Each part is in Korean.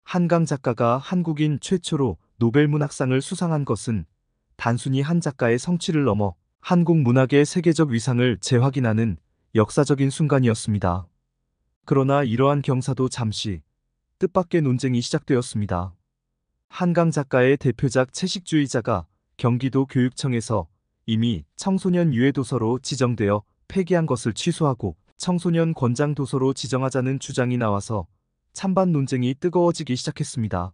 한강 작가가 한국인 최초로 노벨 문학상을 수상한 것은 단순히 한 작가의 성취를 넘어 한국 문학의 세계적 위상을 재확인하는 역사적인 순간이었습니다. 그러나 이러한 경사도 잠시 뜻밖의 논쟁이 시작되었습니다. 한강 작가의 대표작 채식주의자가 경기도 교육청에서 이미 청소년 유해 도서로 지정되어 폐기한 것을 취소하고 청소년 권장 도서로 지정하자는 주장이 나와서 찬반 논쟁이 뜨거워지기 시작했습니다.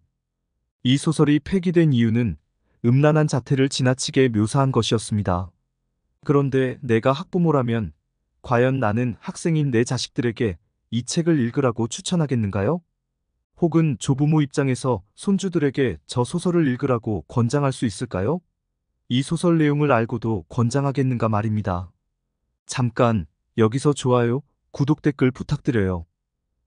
이 소설이 폐기된 이유는 음란한 자태를 지나치게 묘사한 것이었습니다. 그런데 내가 학부모라면 과연 나는 학생인 내 자식들에게 이 책을 읽으라고 추천하겠는가요? 혹은 조부모 입장에서 손주들에게 저 소설을 읽으라고 권장할 수 있을까요? 이 소설 내용을 알고도 권장하겠는가 말입니다. 잠깐 여기서 좋아요, 구독 댓글 부탁드려요.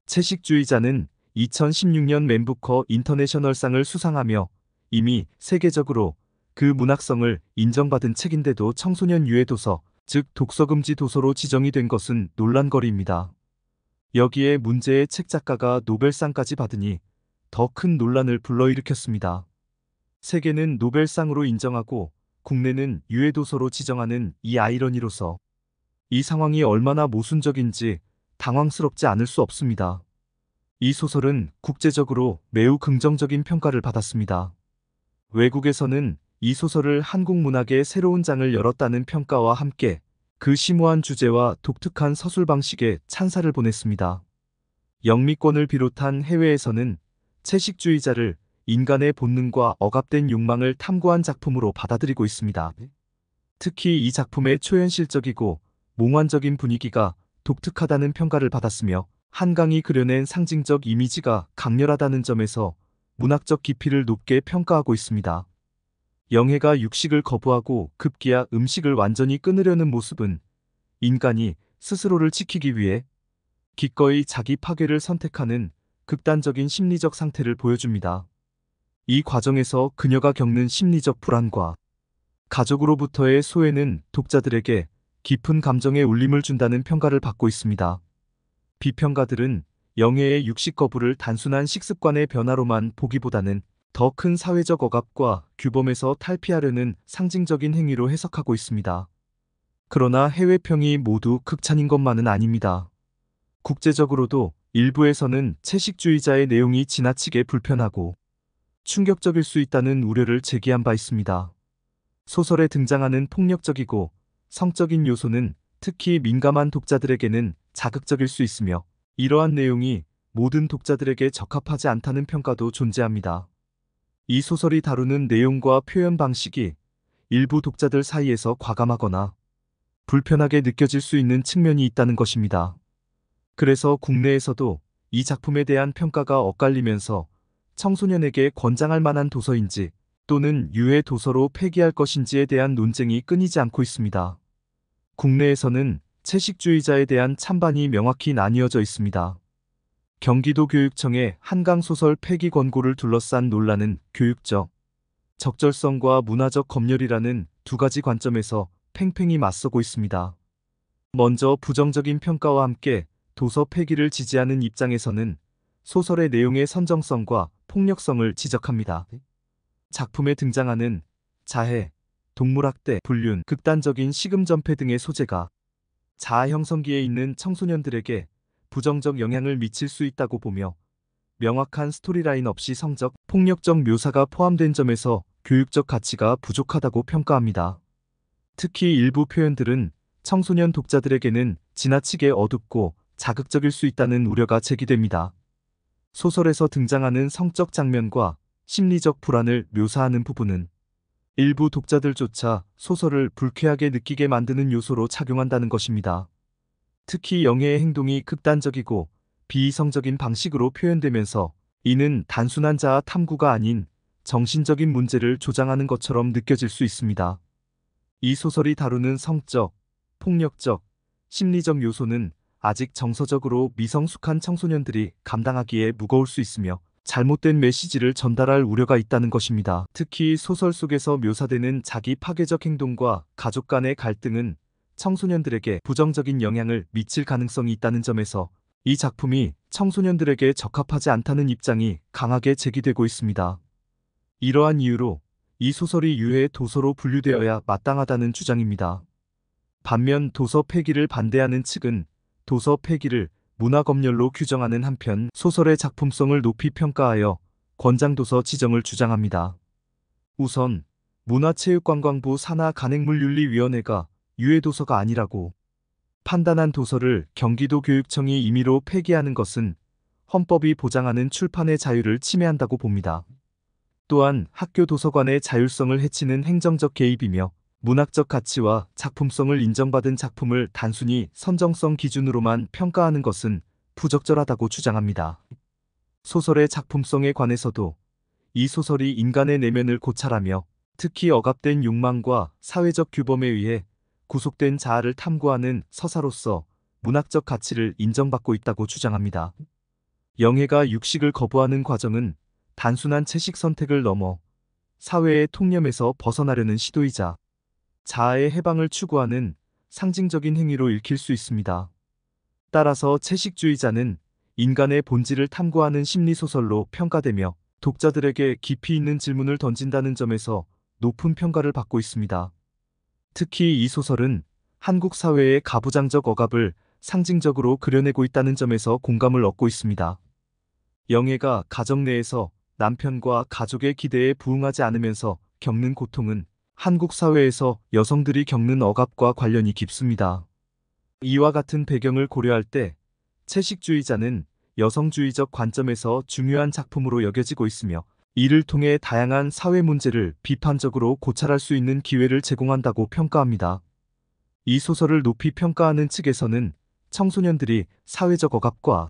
채식주의자는 2016년 맨부커 인터내셔널상을 수상하며 이미 세계적으로 그 문학성을 인정받은 책인데도 청소년 유해 도서, 즉 독서금지 도서로 지정이 된 것은 논란거리입니다. 여기에 문제의 책 작가가 노벨상까지 받으니 더 큰 논란을 불러일으켰습니다. 세계는 노벨상으로 인정하고 국내는 유해 도서로 지정하는 이 아이러니로서 이 상황이 얼마나 모순적인지 당황스럽지 않을 수 없습니다. 이 소설은 국제적으로 매우 긍정적인 평가를 받았습니다. 외국에서는 이 소설을 한국 문학의 새로운 장을 열었다는 평가와 함께 그 심오한 주제와 독특한 서술 방식에 찬사를 보냈습니다. 영미권을 비롯한 해외에서는 채식주의자를 인간의 본능과 억압된 욕망을 탐구한 작품으로 받아들이고 있습니다. 특히 이 작품의 초현실적이고 몽환적인 분위기가 독특하다는 평가를 받았으며 한강이 그려낸 상징적 이미지가 강렬하다는 점에서 문학적 깊이를 높게 평가하고 있습니다. 영해가 육식을 거부하고 급기야 음식을 완전히 끊으려는 모습은 인간이 스스로를 지키기 위해 기꺼이 자기 파괴를 선택하는 극단적인 심리적 상태를 보여줍니다. 이 과정에서 그녀가 겪는 심리적 불안과 가족으로부터의 소외는 독자들에게 깊은 감정의 울림을 준다는 평가를 받고 있습니다. 비평가들은 영해의 육식 거부를 단순한 식습관의 변화로만 보기보다는 더 큰 사회적 억압과 규범에서 탈피하려는 상징적인 행위로 해석하고 있습니다. 그러나 해외평이 모두 극찬인 것만은 아닙니다. 국제적으로도 일부에서는 채식주의자의 내용이 지나치게 불편하고 충격적일 수 있다는 우려를 제기한 바 있습니다. 소설에 등장하는 폭력적이고 성적인 요소는 특히 민감한 독자들에게는 자극적일 수 있으며 이러한 내용이 모든 독자들에게 적합하지 않다는 평가도 존재합니다. 이 소설이 다루는 내용과 표현 방식이 일부 독자들 사이에서 과감하거나 불편하게 느껴질 수 있는 측면이 있다는 것입니다. 그래서 국내에서도 이 작품에 대한 평가가 엇갈리면서 청소년에게 권장할 만한 도서인지 또는 유해 도서로 폐기할 것인지에 대한 논쟁이 끊이지 않고 있습니다. 국내에서는 채식주의자에 대한 찬반이 명확히 나뉘어져 있습니다. 경기도 교육청의 한강 소설 폐기 권고를 둘러싼 논란은 교육적 적절성과 문화적 검열이라는 두 가지 관점에서 팽팽히 맞서고 있습니다. 먼저 부정적인 평가와 함께 도서 폐기를 지지하는 입장에서는 소설의 내용의 선정성과 폭력성을 지적합니다. 작품에 등장하는 자해, 동물학대, 불륜, 극단적인 식음전폐 등의 소재가 자아 형성기에 있는 청소년들에게 부정적 영향을 미칠 수 있다고 보며 명확한 스토리라인 없이 성적, 폭력적 묘사가 포함된 점에서 교육적 가치가 부족하다고 평가합니다. 특히 일부 표현들은 청소년 독자들에게는 지나치게 어둡고 자극적일 수 있다는 우려가 제기됩니다. 소설에서 등장하는 성적 장면과 심리적 불안을 묘사하는 부분은 일부 독자들조차 소설을 불쾌하게 느끼게 만드는 요소로 작용한다는 것입니다. 특히 영해의 행동이 극단적이고 비이성적인 방식으로 표현되면서 이는 단순한 자아 탐구가 아닌 정신적인 문제를 조장하는 것처럼 느껴질 수 있습니다. 이 소설이 다루는 성적, 폭력적, 심리적 요소는 아직 정서적으로 미성숙한 청소년들이 감당하기에 무거울 수 있으며 잘못된 메시지를 전달할 우려가 있다는 것입니다. 특히 소설 속에서 묘사되는 자기 파괴적 행동과 가족 간의 갈등은 청소년들에게 부정적인 영향을 미칠 가능성이 있다는 점에서 이 작품이 청소년들에게 적합하지 않다는 입장이 강하게 제기되고 있습니다. 이러한 이유로 이 소설이 유해 도서로 분류되어야 마땅하다는 주장입니다. 반면 도서 폐기를 반대하는 측은 도서 폐기를 문화검열로 규정하는 한편 소설의 작품성을 높이 평가하여 권장도서 지정을 주장합니다. 우선 문화체육관광부 산하간행물윤리위원회가 유해도서가 아니라고 판단한 도서를 경기도교육청이 임의로 폐기하는 것은 헌법이 보장하는 출판의 자유를 침해한다고 봅니다. 또한 학교 도서관의 자율성을 해치는 행정적 개입이며 문학적 가치와 작품성을 인정받은 작품을 단순히 선정성 기준으로만 평가하는 것은 부적절하다고 주장합니다. 소설의 작품성에 관해서도 이 소설이 인간의 내면을 고찰하며 특히 억압된 욕망과 사회적 규범에 의해 구속된 자아를 탐구하는 서사로서 문학적 가치를 인정받고 있다고 주장합니다. 영애가 육식을 거부하는 과정은 단순한 채식 선택을 넘어 사회의 통념에서 벗어나려는 시도이자 자아의 해방을 추구하는 상징적인 행위로 읽힐 수 있습니다. 따라서 채식주의자는 인간의 본질을 탐구하는 심리소설로 평가되며 독자들에게 깊이 있는 질문을 던진다는 점에서 높은 평가를 받고 있습니다. 특히 이 소설은 한국 사회의 가부장적 억압을 상징적으로 그려내고 있다는 점에서 공감을 얻고 있습니다. 영애가 가정 내에서 남편과 가족의 기대에 부응하지 않으면서 겪는 고통은 한국 사회에서 여성들이 겪는 억압과 관련이 깊습니다. 이와 같은 배경을 고려할 때 채식주의자는 여성주의적 관점에서 중요한 작품으로 여겨지고 있으며 이를 통해 다양한 사회 문제를 비판적으로 고찰할 수 있는 기회를 제공한다고 평가합니다. 이 소설을 높이 평가하는 측에서는 청소년들이 사회적 억압과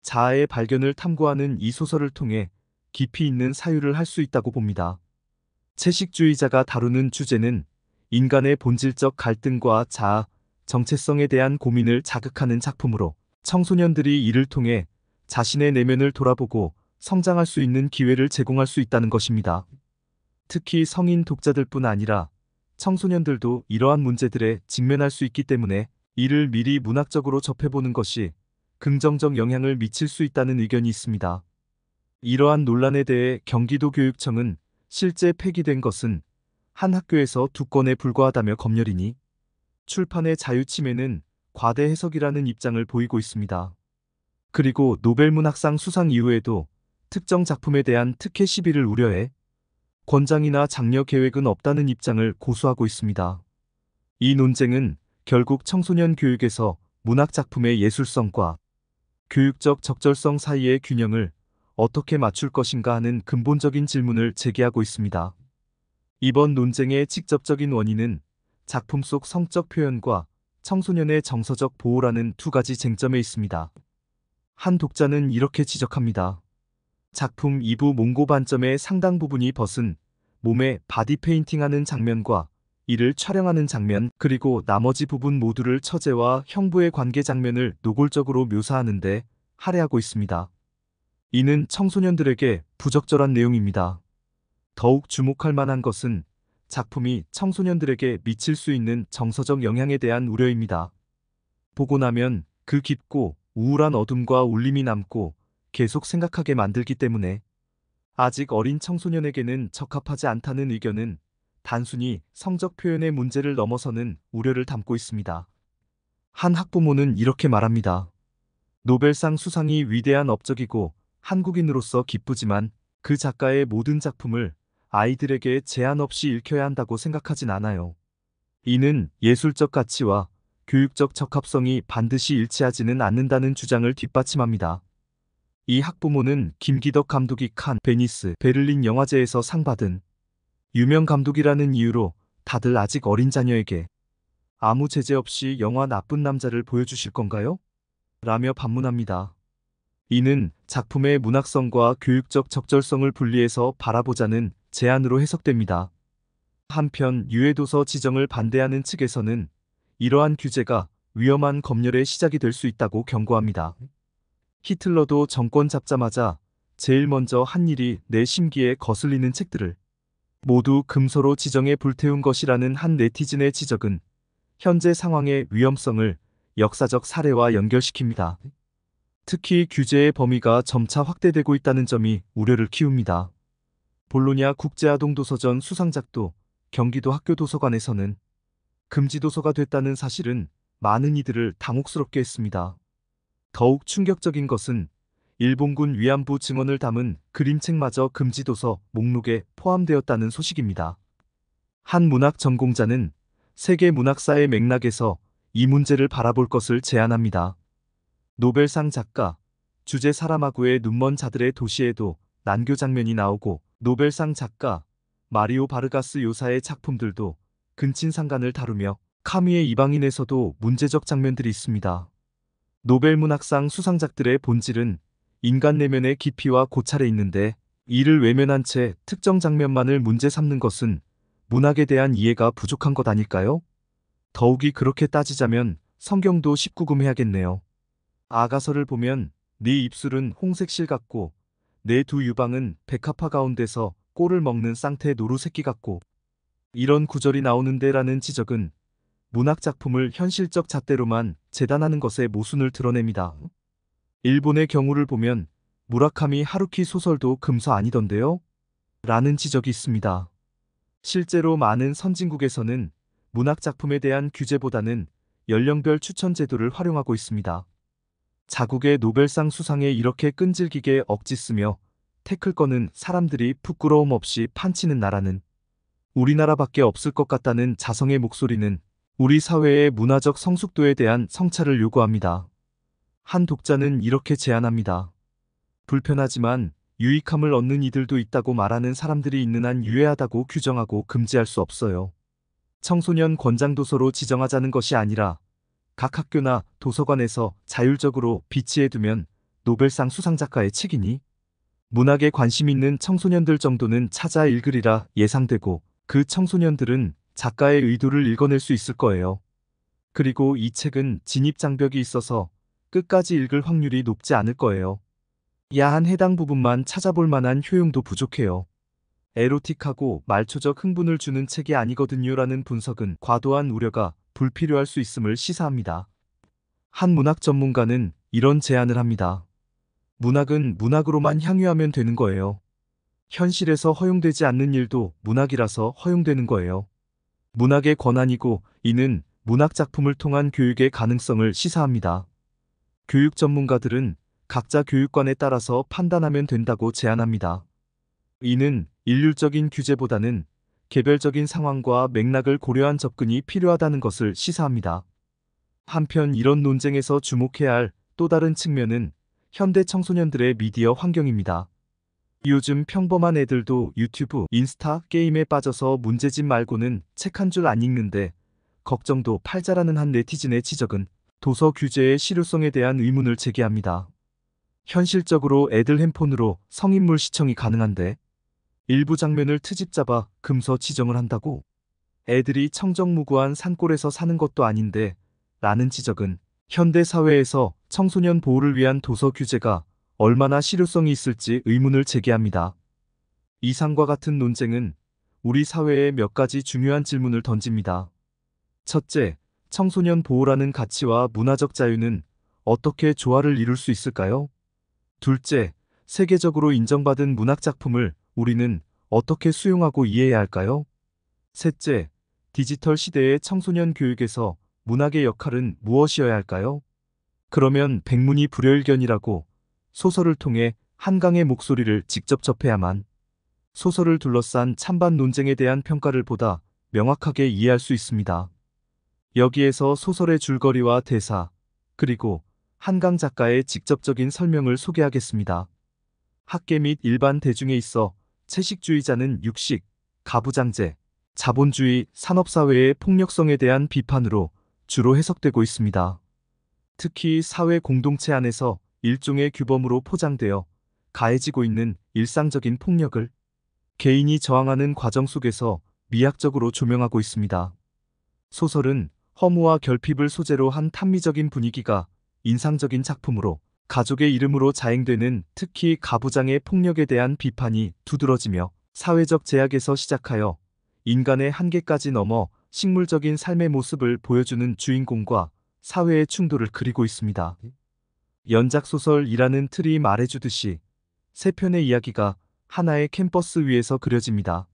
자아의 발견을 탐구하는 이 소설을 통해 깊이 있는 사유를 할 수 있다고 봅니다. 채식주의자가 다루는 주제는 인간의 본질적 갈등과 자아, 정체성에 대한 고민을 자극하는 작품으로 청소년들이 이를 통해 자신의 내면을 돌아보고 성장할 수 있는 기회를 제공할 수 있다는 것입니다. 특히 성인 독자들뿐 아니라 청소년들도 이러한 문제들에 직면할 수 있기 때문에 이를 미리 문학적으로 접해보는 것이 긍정적 영향을 미칠 수 있다는 의견이 있습니다. 이러한 논란에 대해 경기도교육청은 실제 폐기된 것은 한 학교에서 2건에 불과하다며 검열이니 출판의 자유 침해는 과대 해석이라는 입장을 보이고 있습니다. 그리고 노벨문학상 수상 이후에도 특정 작품에 대한 특혜 시비를 우려해 권장이나 장려 계획은 없다는 입장을 고수하고 있습니다. 이 논쟁은 결국 청소년 교육에서 문학작품의 예술성과 교육적 적절성 사이의 균형을 어떻게 맞출 것인가 하는 근본적인 질문을 제기하고 있습니다. 이번 논쟁의 직접적인 원인은 작품 속 성적 표현과 청소년의 정서적 보호라는 두 가지 쟁점에 있습니다. 한 독자는 이렇게 지적합니다. 작품 2부 몽고 반점의 상당 부분이 벗은 몸에 바디 페인팅하는 장면과 이를 촬영하는 장면 그리고 나머지 부분 모두를 처제와 형부의 관계 장면을 노골적으로 묘사하는데 할애하고 있습니다. 이는 청소년들에게 부적절한 내용입니다. 더욱 주목할 만한 것은 작품이 청소년들에게 미칠 수 있는 정서적 영향에 대한 우려입니다. 보고 나면 그 깊고 우울한 어둠과 울림이 남고 계속 생각하게 만들기 때문에 아직 어린 청소년에게는 적합하지 않다는 의견은 단순히 성적 표현의 문제를 넘어서는 우려를 담고 있습니다. 한 학부모는 이렇게 말합니다. 노벨상 수상이 위대한 업적이고 한국인으로서 기쁘지만 그 작가의 모든 작품을 아이들에게 제한 없이 읽혀야 한다고 생각하진 않아요. 이는 예술적 가치와 교육적 적합성이 반드시 일치하지는 않는다는 주장을 뒷받침합니다. 이 학부모는 김기덕 감독이 칸, 베니스, 베를린 영화제에서 상 받은 유명 감독이라는 이유로 다들 아직 어린 자녀에게 아무 제재 없이 영화 나쁜 남자를 보여주실 건가요? 라며 반문합니다. 이는 작품의 문학성과 교육적 적절성을 분리해서 바라보자는 제안으로 해석됩니다. 한편 유해도서 지정을 반대하는 측에서는 이러한 규제가 위험한 검열의 시작이 될 수 있다고 경고합니다. 히틀러도 정권 잡자마자 제일 먼저 한 일이 내 심기에 거슬리는 책들을 모두 금서로 지정해 불태운 것이라는 한 네티즌의 지적은 현재 상황의 위험성을 역사적 사례와 연결시킵니다. 특히 규제의 범위가 점차 확대되고 있다는 점이 우려를 키웁니다. 볼로냐 국제아동도서전 수상작도 경기도 학교도서관에서는 금지 도서가 됐다는 사실은 많은 이들을 당혹스럽게 했습니다. 더욱 충격적인 것은 일본군 위안부 증언을 담은 그림책마저 금지 도서 목록에 포함되었다는 소식입니다. 한 문학 전공자는 세계 문학사의 맥락에서 이 문제를 바라볼 것을 제안합니다. 노벨상 작가, 주제 사라마구의 눈먼 자들의 도시에도 난교 장면이 나오고 노벨상 작가 마리오 바르가스 요사의 작품들도 근친상간을 다루며 카미의 이방인에서도 문제적 장면들이 있습니다. 노벨 문학상 수상작들의 본질은 인간 내면의 깊이와 고찰에 있는데 이를 외면한 채 특정 장면만을 문제 삼는 것은 문학에 대한 이해가 부족한 것 아닐까요? 더욱이 그렇게 따지자면 성경도 19금 해야겠네요. 아가서를 보면 네 입술은 홍색실 같고 내 두 유방은 백합화 가운데서 꼴을 먹는 쌍태 노루새끼 같고 이런 구절이 나오는데라는 지적은 문학작품을 현실적 잣대로만 재단하는 것의 모순을 드러냅니다. 일본의 경우를 보면 무라카미 하루키 소설도 금서 아니던데요? 라는 지적이 있습니다. 실제로 많은 선진국에서는 문학작품에 대한 규제보다는 연령별 추천 제도를 활용하고 있습니다. 자국의 노벨상 수상에 이렇게 끈질기게 억지 쓰며 태클 거는 사람들이 부끄러움 없이 판치는 나라는 우리나라밖에 없을 것 같다는 자성의 목소리는 우리 사회의 문화적 성숙도에 대한 성찰을 요구합니다. 한 독자는 이렇게 제안합니다. 불편하지만 유익함을 얻는 이들도 있다고 말하는 사람들이 있는 한 유해하다고 규정하고 금지할 수 없어요. 청소년 권장도서로 지정하자는 것이 아니라 각 학교나 도서관에서 자율적으로 비치해두면 노벨상 수상작가의 책이니 문학에 관심 있는 청소년들 정도는 찾아 읽으리라 예상되고 그 청소년들은 작가의 의도를 읽어낼 수 있을 거예요. 그리고 이 책은 진입장벽이 있어서 끝까지 읽을 확률이 높지 않을 거예요. 야한 해당 부분만 찾아볼 만한 효용도 부족해요. 에로틱하고 말초적 흥분을 주는 책이 아니거든요라는 분석은 과도한 우려가 불필요할 수 있음을 시사합니다. 한 문학 전문가는 이런 제안을 합니다. 문학은 문학으로만 향유하면 되는 거예요. 현실에서 허용되지 않는 일도 문학이라서 허용되는 거예요. 문학의 권한이고 이는 문학작품을 통한 교육의 가능성을 시사합니다. 교육 전문가들은 각자 교육관에 따라서 판단하면 된다고 제안합니다. 이는 일률적인 규제보다는 개별적인 상황과 맥락을 고려한 접근이 필요하다는 것을 시사합니다. 한편 이런 논쟁에서 주목해야 할 또 다른 측면은 현대 청소년들의 미디어 환경입니다. 요즘 평범한 애들도 유튜브, 인스타, 게임에 빠져서 문제집 말고는 책 한 줄 안 읽는데 걱정도 팔자라는 한 네티즌의 지적은 도서 규제의 실효성에 대한 의문을 제기합니다. 현실적으로 애들 핸폰으로 성인물 시청이 가능한데 일부 장면을 트집 잡아 금서 지정을 한다고? 애들이 청정무구한 산골에서 사는 것도 아닌데 라는 지적은 현대 사회에서 청소년 보호를 위한 도서 규제가 얼마나 실효성이 있을지 의문을 제기합니다. 이상과 같은 논쟁은 우리 사회에 몇 가지 중요한 질문을 던집니다. 첫째, 청소년 보호라는 가치와 문화적 자유는 어떻게 조화를 이룰 수 있을까요? 둘째, 세계적으로 인정받은 문학작품을 우리는 어떻게 수용하고 이해해야 할까요? 셋째, 디지털 시대의 청소년 교육에서 문학의 역할은 무엇이어야 할까요? 그러면 백문이 불여일견이라고 소설을 통해 한강의 목소리를 직접 접해야만 소설을 둘러싼 찬반 논쟁에 대한 평가를 보다 명확하게 이해할 수 있습니다. 여기에서 소설의 줄거리와 대사, 그리고 한강 작가의 직접적인 설명을 소개하겠습니다. 학계 및 일반 대중에 있어 채식주의자는 육식, 가부장제, 자본주의, 산업사회의 폭력성에 대한 비판으로 주로 해석되고 있습니다. 특히 사회 공동체 안에서 일종의 규범으로 포장되어 가해지고 있는 일상적인 폭력을 개인이 저항하는 과정 속에서 미학적으로 조명하고 있습니다. 소설은 허무와 결핍을 소재로 한 탐미적인 분위기가 인상적인 작품으로 가족의 이름으로 자행되는 특히 가부장의 폭력에 대한 비판이 두드러지며 사회적 제약에서 시작하여 인간의 한계까지 넘어 식물적인 삶의 모습을 보여주는 주인공과 사회의 충돌을 그리고 있습니다. 연작소설이라는 틀이 말해주듯이 세 편의 이야기가 하나의 캔버스 위에서 그려집니다.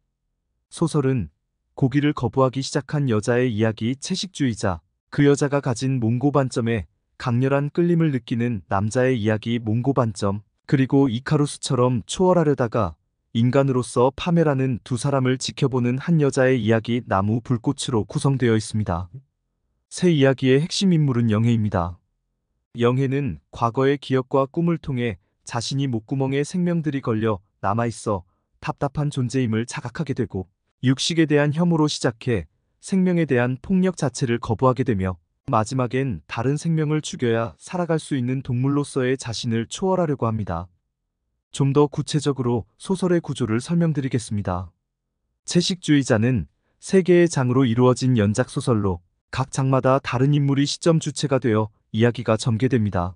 소설은 고기를 거부하기 시작한 여자의 이야기, 채식주의자, 그 여자가 가진 몽고 반점에 강렬한 끌림을 느끼는 남자의 이야기, 몽고 반점, 그리고 이카루스처럼 초월하려다가 인간으로서 파멸하는 두 사람을 지켜보는 한 여자의 이야기, 나무 불꽃으로 구성되어 있습니다. 새 이야기의 핵심 인물은 영해입니다. 영해는 과거의 기억과 꿈을 통해 자신이 목구멍에 생명들이 걸려 남아있어 답답한 존재임을 자각하게 되고, 육식에 대한 혐오로 시작해 생명에 대한 폭력 자체를 거부하게 되며 마지막엔 다른 생명을 죽여야 살아갈 수 있는 동물로서의 자신을 초월하려고 합니다. 좀 더 구체적으로 소설의 구조를 설명드리겠습니다. 채식주의자는 세 개의 장으로 이루어진 연작소설로 각 장마다 다른 인물이 시점 주체가 되어 이야기가 전개됩니다.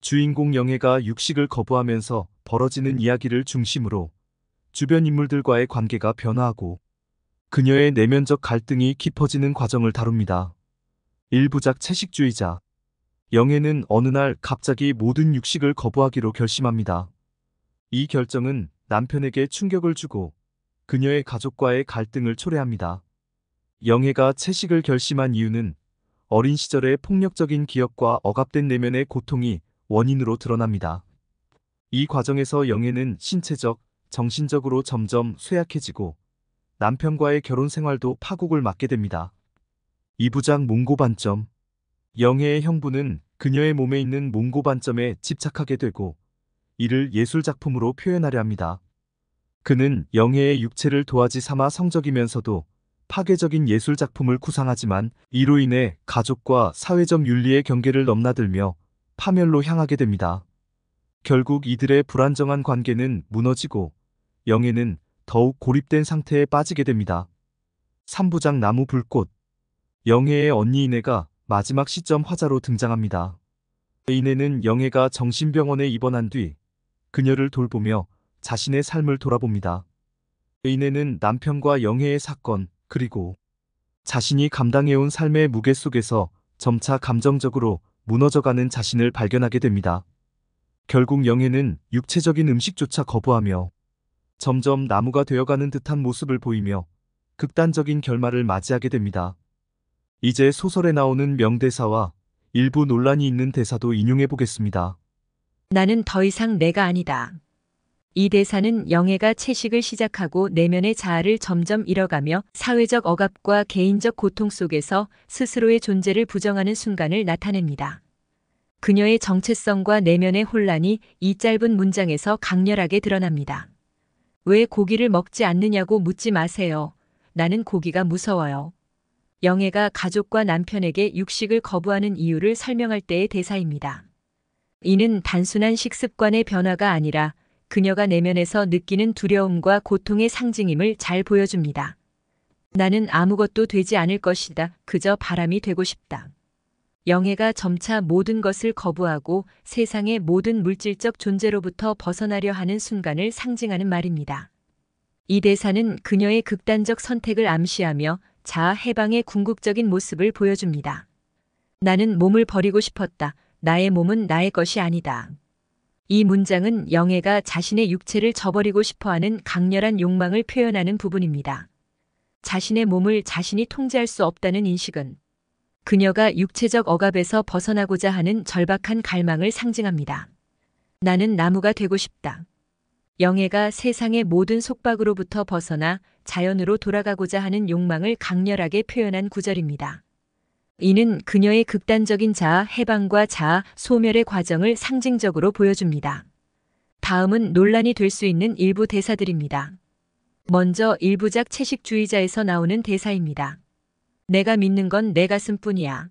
주인공 영해가 육식을 거부하면서 벌어지는 이야기를 중심으로 주변 인물들과의 관계가 변화하고 그녀의 내면적 갈등이 깊어지는 과정을 다룹니다. 1부작 채식주의자. 영해는 어느 날 갑자기 모든 육식을 거부하기로 결심합니다. 이 결정은 남편에게 충격을 주고 그녀의 가족과의 갈등을 초래합니다. 영해가 채식을 결심한 이유는 어린 시절의 폭력적인 기억과 억압된 내면의 고통이 원인으로 드러납니다. 이 과정에서 영해는 신체적, 정신적으로 점점 쇠약해지고 남편과의 결혼 생활도 파국을 맞게 됩니다. 2부작 몽고 반점. 영해의 형부는 그녀의 몸에 있는 몽고 반점에 집착하게 되고 이를 예술작품으로 표현하려 합니다. 그는 영해의 육체를 도화지 삼아 성적이면서도 파괴적인 예술작품을 구상하지만 이로 인해 가족과 사회적 윤리의 경계를 넘나들며 파멸로 향하게 됩니다. 결국 이들의 불안정한 관계는 무너지고 영해는 더욱 고립된 상태에 빠지게 됩니다. 3부작 나무 불꽃. 영해의 언니 이내가 마지막 시점 화자로 등장합니다. 이내는 영해가 정신병원에 입원한 뒤 그녀를 돌보며 자신의 삶을 돌아봅니다. 이내는 남편과 영해의 사건, 그리고 자신이 감당해온 삶의 무게 속에서 점차 감정적으로 무너져가는 자신을 발견하게 됩니다. 결국 영해는 육체적인 음식조차 거부하며 점점 나무가 되어가는 듯한 모습을 보이며 극단적인 결말을 맞이하게 됩니다. 이제 소설에 나오는 명대사와 일부 논란이 있는 대사도 인용해 보겠습니다. 나는 더 이상 내가 아니다. 이 대사는 영해가 채식을 시작하고 내면의 자아를 점점 잃어가며 사회적 억압과 개인적 고통 속에서 스스로의 존재를 부정하는 순간을 나타냅니다. 그녀의 정체성과 내면의 혼란이 이 짧은 문장에서 강렬하게 드러납니다. 왜 고기를 먹지 않느냐고 묻지 마세요. 나는 고기가 무서워요. 영해가 가족과 남편에게 육식을 거부하는 이유를 설명할 때의 대사입니다. 이는 단순한 식습관의 변화가 아니라 그녀가 내면에서 느끼는 두려움과 고통의 상징임을 잘 보여줍니다. 나는 아무것도 되지 않을 것이다. 그저 바람이 되고 싶다. 영해가 점차 모든 것을 거부하고 세상의 모든 물질적 존재로부터 벗어나려 하는 순간을 상징하는 말입니다. 이 대사는 그녀의 극단적 선택을 암시하며 자아 해방의 궁극적인 모습을 보여줍니다. 나는 몸을 버리고 싶었다. 나의 몸은 나의 것이 아니다. 이 문장은 영해가 자신의 육체를 저버리고 싶어하는 강렬한 욕망을 표현하는 부분입니다. 자신의 몸을 자신이 통제할 수 없다는 인식은 그녀가 육체적 억압에서 벗어나고자 하는 절박한 갈망을 상징합니다. 나는 나무가 되고 싶다. 영해가 세상의 모든 속박으로부터 벗어나 자연으로 돌아가고자 하는 욕망을 강렬하게 표현한 구절입니다. 이는 그녀의 극단적인 자아 해방과 자아 소멸의 과정을 상징적으로 보여줍니다. 다음은 논란이 될 수 있는 일부 대사들입니다. 먼저 1부작 채식주의자에서 나오는 대사입니다. 내가 믿는 건 내 가슴뿐이야.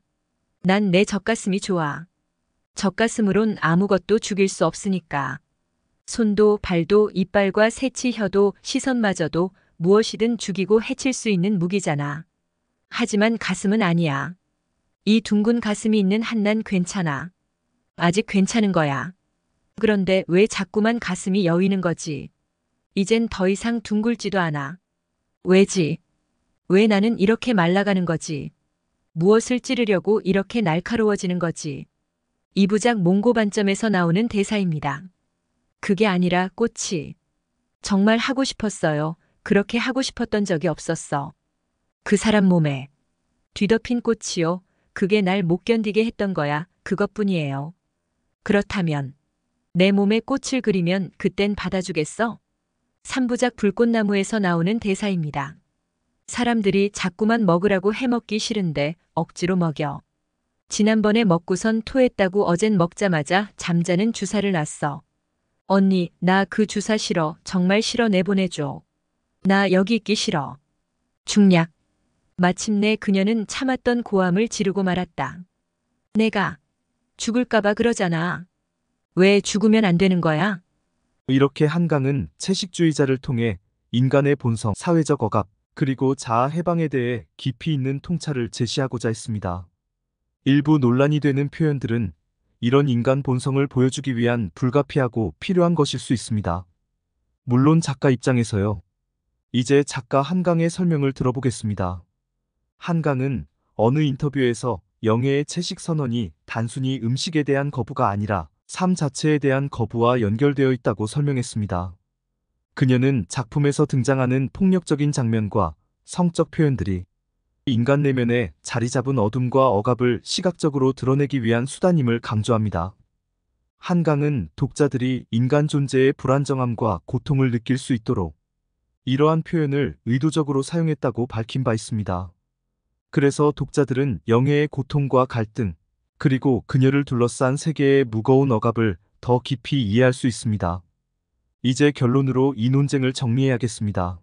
난 내 젖가슴이 좋아. 젖가슴으론 아무것도 죽일 수 없으니까. 손도 발도 이빨과 새치 혀도 시선마저도 무엇이든 죽이고 해칠 수 있는 무기잖아. 하지만 가슴은 아니야. 이 둥근 가슴이 있는 한난 괜찮아. 아직 괜찮은 거야. 그런데 왜 자꾸만 가슴이 여위는 거지? 이젠 더 이상 둥글지도 않아. 왜지? 왜 나는 이렇게 말라가는 거지? 무엇을 찌르려고 이렇게 날카로워지는 거지? 이부작 몽고 반점에서 나오는 대사입니다. 그게 아니라 꽃이 정말 하고 싶었어요. 그렇게 하고 싶었던 적이 없었어. 그 사람 몸에 뒤덮인 꽃이요. 그게 날 못 견디게 했던 거야. 그것뿐이에요. 그렇다면 내 몸에 꽃을 그리면 그땐 받아주겠어? 3부작 불꽃나무에서 나오는 대사입니다. 사람들이 자꾸만 먹으라고 해먹기 싫은데 억지로 먹여. 지난번에 먹고선 토했다고 어젠 먹자마자 잠자는 주사를 놨어. 언니, 나 그 주사 싫어. 정말 싫어. 내보내줘. 나 여기 있기 싫어. 중략. 마침내 그녀는 참았던 고함을 지르고 말았다. 내가 죽을까봐 그러잖아. 왜 죽으면 안 되는 거야? 이렇게 한강은 채식주의자를 통해 인간의 본성, 사회적 억압, 그리고 자아 해방에 대해 깊이 있는 통찰을 제시하고자 했습니다. 일부 논란이 되는 표현들은 이런 인간 본성을 보여주기 위한 불가피하고 필요한 것일 수 있습니다. 물론 작가 입장에서요. 이제 작가 한강의 설명을 들어보겠습니다. 한강은 어느 인터뷰에서 영애의 채식 선언이 단순히 음식에 대한 거부가 아니라 삶 자체에 대한 거부와 연결되어 있다고 설명했습니다. 그녀는 작품에서 등장하는 폭력적인 장면과 성적 표현들이 인간 내면에 자리 잡은 어둠과 억압을 시각적으로 드러내기 위한 수단임을 강조합니다. 한강은 독자들이 인간 존재의 불안정함과 고통을 느낄 수 있도록 이러한 표현을 의도적으로 사용했다고 밝힌 바 있습니다. 그래서 독자들은 영애의 고통과 갈등, 그리고 그녀를 둘러싼 세계의 무거운 억압을 더 깊이 이해할 수 있습니다. 이제 결론으로 이 논쟁을 정리해야겠습니다.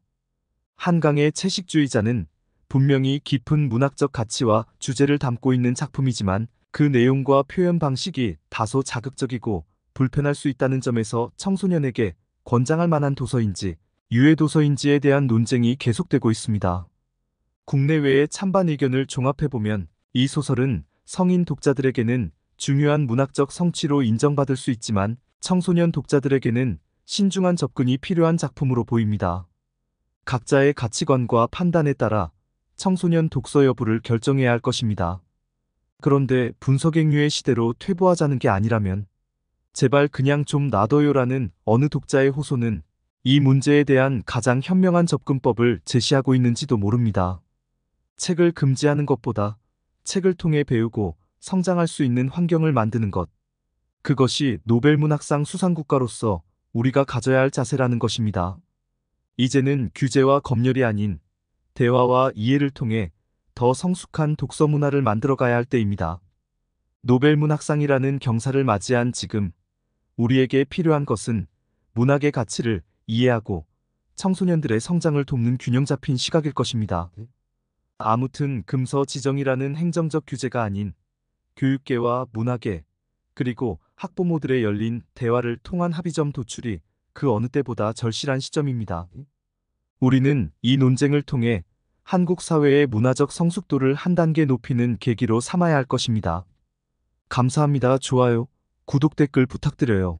한강의 채식주의자는 분명히 깊은 문학적 가치와 주제를 담고 있는 작품이지만 그 내용과 표현 방식이 다소 자극적이고 불편할 수 있다는 점에서 청소년에게 권장할 만한 도서인지 유해 도서인지에 대한 논쟁이 계속되고 있습니다. 국내외의 찬반 의견을 종합해보면 이 소설은 성인 독자들에게는 중요한 문학적 성취로 인정받을 수 있지만 청소년 독자들에게는 신중한 접근이 필요한 작품으로 보입니다. 각자의 가치관과 판단에 따라 청소년 독서 여부를 결정해야 할 것입니다. 그런데 분석행류의 시대로 퇴보하자는 게 아니라면 제발 그냥 좀 놔둬요라는 어느 독자의 호소는 이 문제에 대한 가장 현명한 접근법을 제시하고 있는지도 모릅니다. 책을 금지하는 것보다 책을 통해 배우고 성장할 수 있는 환경을 만드는 것. 그것이 노벨문학상 수상국가로서 우리가 가져야 할 자세라는 것입니다. 이제는 규제와 검열이 아닌 대화와 이해를 통해 더 성숙한 독서 문화를 만들어가야 할 때입니다. 노벨문학상이라는 경사를 맞이한 지금 우리에게 필요한 것은 문학의 가치를 이해하고 청소년들의 성장을 돕는 균형 잡힌 시각일 것입니다. 아무튼 금서지정이라는 행정적 규제가 아닌 교육계와 문화계 그리고 학부모들의 열린 대화를 통한 합의점 도출이 그 어느 때보다 절실한 시점입니다. 우리는 이 논쟁을 통해 한국 사회의 문화적 성숙도를 한 단계 높이는 계기로 삼아야 할 것입니다. 감사합니다. 좋아요, 구독, 댓글 부탁드려요.